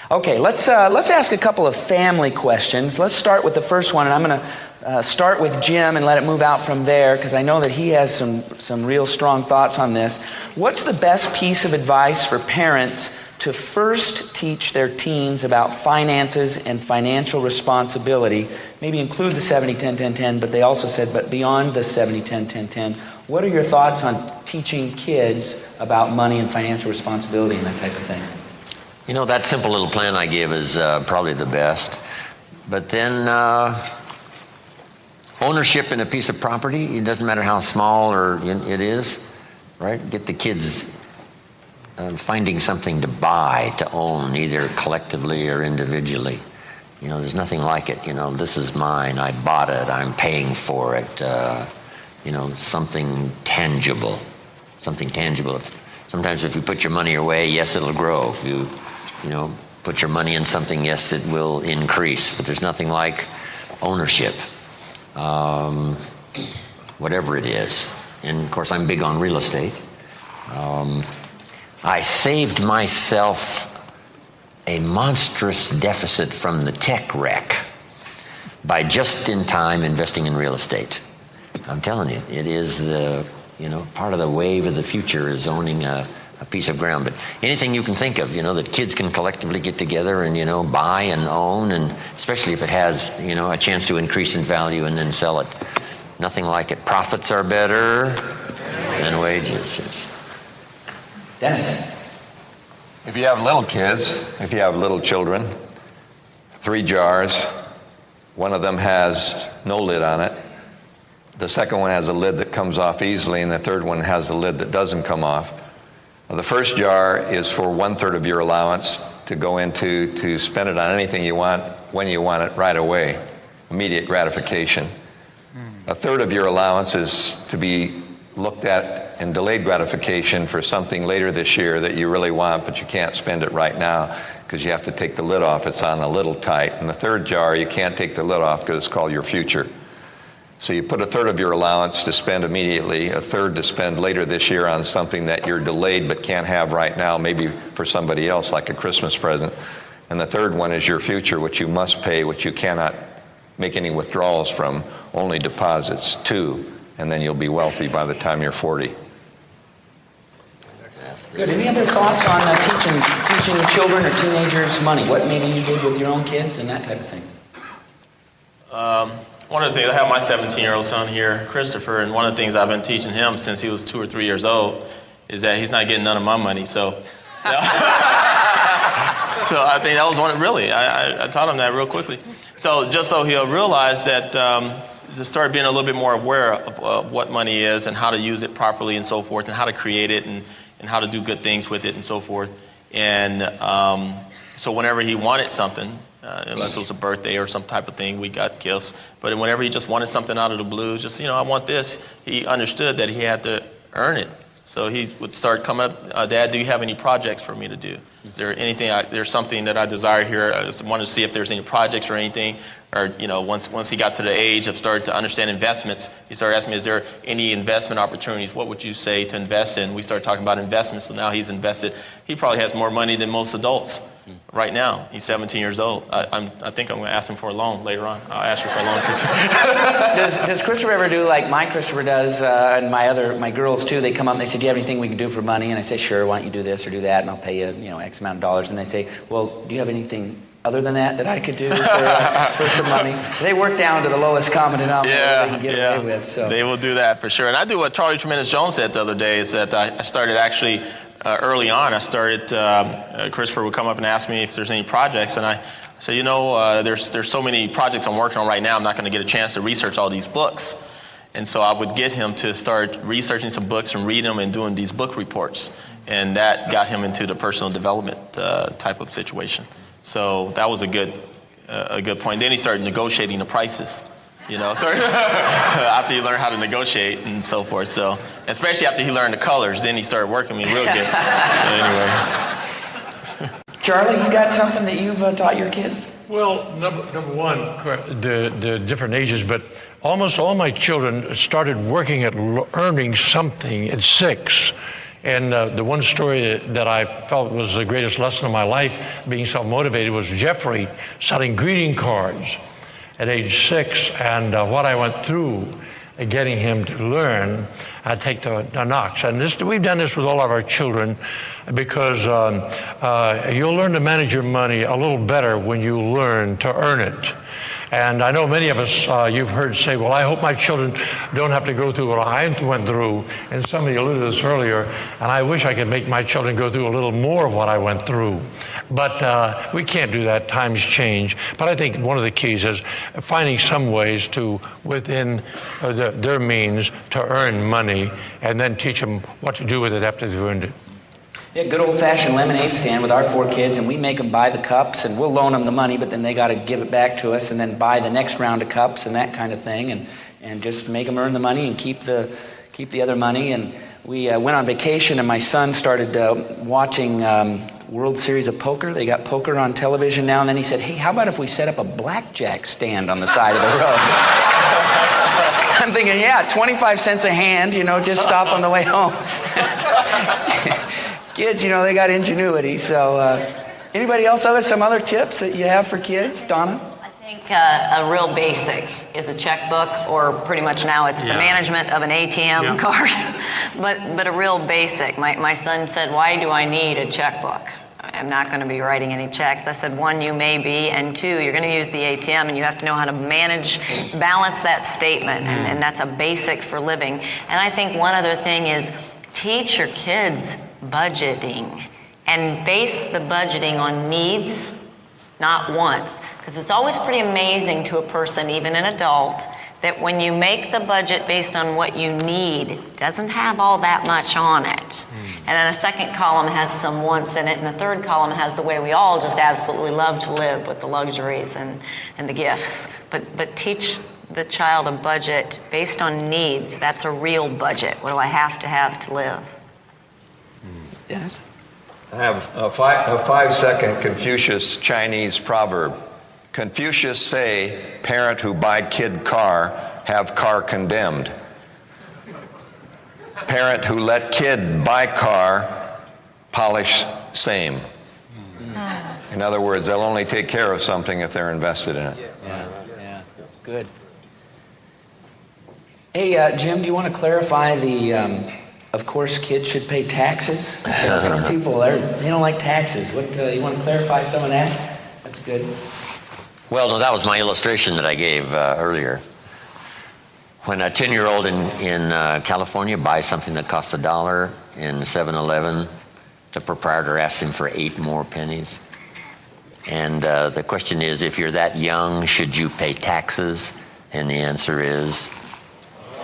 Okay, let's ask a couple of family questions. Let's start with the first one, and I'm going to start with Jim and let it move out from there, because I know that he has some real strong thoughts on this. What's the best piece of advice for parents to first teach their teens about finances and financial responsibility? Maybe include the 70-10-10-10, but they also said, but beyond the 70-10-10-10, what are your thoughts on teaching kids about money and financial responsibility and that type of thing? You know, that simple little plan I give is probably the best. But then ownership in a piece of property, it doesn't matter how small or it is, right? Get the kids finding something to buy, to own, either collectively or individually. You know, there's nothing like it. You know, this is mine, I bought it, I'm paying for it. You know, something tangible. Something tangible. Sometimes if you put your money away, yes, it'll grow. If you put your money in something, yes, it will increase. But there's nothing like ownership, whatever it is. And of course, I'm big on real estate. I saved myself a monstrous deficit from the tech wreck by just in time investing in real estate. I'm telling you, it is part of the wave of the future is owning a piece of ground. But anything you can think of, that kids can collectively get together and, buy and own, and especially if it has, a chance to increase in value and then sell it. Nothing like it. Profits are better than wages. Yes. Dennis. If you have little kids, if you have little children, 3 jars, one of them has no lid on it. The second one has a lid that comes off easily, and the third one has a lid that doesn't come off. The first jar is for 1/3 of your allowance to go into to spend it on anything you want, when you want it, right away, immediate gratification. 1/3 of your allowance is to be looked at in delayed gratification for something later this year that you really want, but you can't spend it right now because you have to take the lid off. It's on a little tight. And the third jar, you can't take the lid off because it's called your future. So you put 1/3 of your allowance to spend immediately, 1/3 to spend later this year on something that you're delayed but can't have right now, maybe for somebody else, like a Christmas present. And the third one is your future, which you must pay, which you cannot make any withdrawals from, only deposits, 2, and then you'll be wealthy by the time you're 40. Good. Any other thoughts on teaching children or teenagers money? What maybe you did with your own kids and that type of thing? One of the things, I have my 17-year-old son here, Christopher, and one of the things I've been teaching him since he was 2 or 3 years old is that he's not getting none of my money. So, so I think that was one. Really, I taught him that real quickly. So just so he'll realize that to start being a little bit more aware of what money is and how to use it properly and so forth, and how to create it and how to do good things with it and so forth. And so whenever he wanted something, unless it was a birthday or some type of thing, we got gifts. But whenever he just wanted something out of the blue, just, I want this, he understood that he had to earn it. So he would start coming up, Dad, do you have any projects for me to do? Is there anything, there's something that I desire here. I just wanted to see if there's any projects or anything. Or, once he got to the age of starting to understand investments, he started asking me, is there any investment opportunities? What would you say to invest in? We started talking about investments, so now he's invested. He probably has more money than most adults right now. He's 17 years old. I think I'm going to ask him for a loan later on. I'll ask you for a loan, Christopher. Does Christopher ever do like my Christopher does, and my girls too? They come up and they say, do you have anything we can do for money? And I say, sure, why don't you do this or do that, and I'll pay you, X amount of dollars. And they say, well, do you have anything other than that I could do for some money? They work down to the lowest common denominator they can get away with. So they will do that for sure. And I do what Charlie Tremendous Jones said the other day, is that I started actually early on. Christopher would come up and ask me if there's any projects, and I said, there's so many projects I'm working on right now, I'm not going to get a chance to research all these books. And so I would get him to start researching some books and reading them and doing these book reports. And that got him into the personal development type of situation. So that was a good point. Then he started negotiating the prices, after he learned how to negotiate and so forth. So, especially after he learned the colors, then he started working me real good. So anyway. Charlie, you got something that you've taught your kids? Well, number one, the different ages, but almost all my children started working at earning something at 6. And the one story that I felt was the greatest lesson of my life, being self-motivated, was Jeffrey selling greeting cards at age 6, and what I went through getting him to learn take the knocks. And we've done this with all of our children, because you'll learn to manage your money a little better when you learn to earn it. And I know many of us, you've heard say, well, I hope my children don't have to go through what I went through. And somebody alluded to this earlier, and I wish I could make my children go through a little more of what I went through. But we can't do that. Times change. But I think one of the keys is finding some ways to, within their means, to earn money, and then teach them what to do with it after they've earned it. Yeah, good old-fashioned lemonade stand with our 4 kids, and we make them buy the cups, and we'll loan them the money, but then they got to give it back to us and then buy the next round of cups and that kind of thing, and just make them earn the money and keep the other money. And we went on vacation, and my son started watching World Series of Poker. They got poker on television now, and then he said, hey, how about if we set up a blackjack stand on the side of the road? I'm thinking, yeah, 25 cents a hand, just stop on the way home. Kids, they got ingenuity. So anybody else, some other tips that you have for kids? Donna? I think a real basic is a checkbook, or pretty much now it's the management of an ATM card. but a real basic. My son said, why do I need a checkbook? I'm not going to be writing any checks. I said, 1, you may be, and 2, you're going to use the ATM, and you have to know how to balance that statement, and that's a basic for living. And I think one other thing is teach your kids budgeting, and base the budgeting on needs, not wants. Because it's always pretty amazing to a person, even an adult, that when you make the budget based on what you need, it doesn't have all that much on it. And then a second column has some wants in it, and the third column has the way we all just absolutely love to live, with the luxuries and the gifts. But teach the child a budget based on needs. That's a real budget. What do I have to live? Dennis? I have a 5-second Confucius Chinese proverb. Confucius say, parent who buy kid car, have car condemned. Parent who let kid buy car, polish same. In other words, they'll only take care of something if they're invested in it. Yeah. Good. Hey, Jim, do you want to clarify of course, kids should pay taxes? Some people, they don't like taxes. You want to clarify some of that? That's good. Well, no, that was my illustration that I gave earlier. When a 10-year-old in California buys something that costs $1 in 7-Eleven, the proprietor asks him for 8 more pennies. And the question is, if you're that young, should you pay taxes? And the answer is,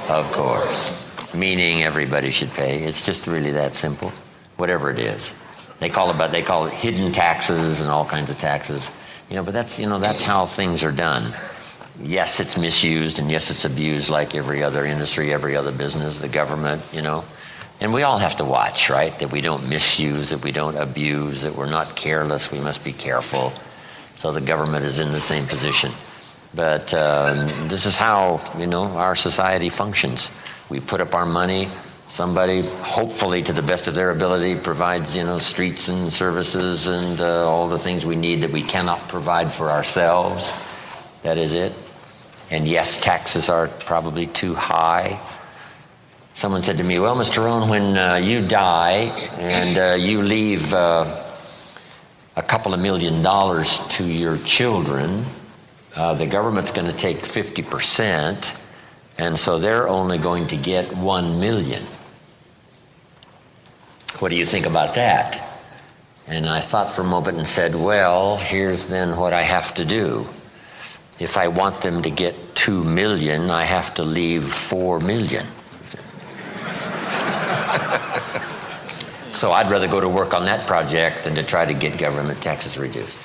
of course. Meaning everybody should pay. It's just really that simple, whatever it is. They call it hidden taxes and all kinds of taxes. But that's how things are done. Yes, it's misused, and yes, it's abused like every other industry, every other business, the government, And we all have to watch, right? That we don't misuse, that we don't abuse, that we're not careless. We must be careful. So the government is in the same position. But this is how, our society functions. We put up our money. Somebody, hopefully to the best of their ability, provides, streets and services and all the things we need that we cannot provide for ourselves. That is it. And yes, taxes are probably too high. Someone said to me, well, Mr. Rohn, when you die and you leave a couple of $1 million to your children, the government's going to take 50%. And so they're only going to get $1 million. What do you think about that? And I thought for a moment and said, well, here's then what I have to do. If I want them to get $2 million, I have to leave $4 million. So I'd rather go to work on that project than to try to get government taxes reduced.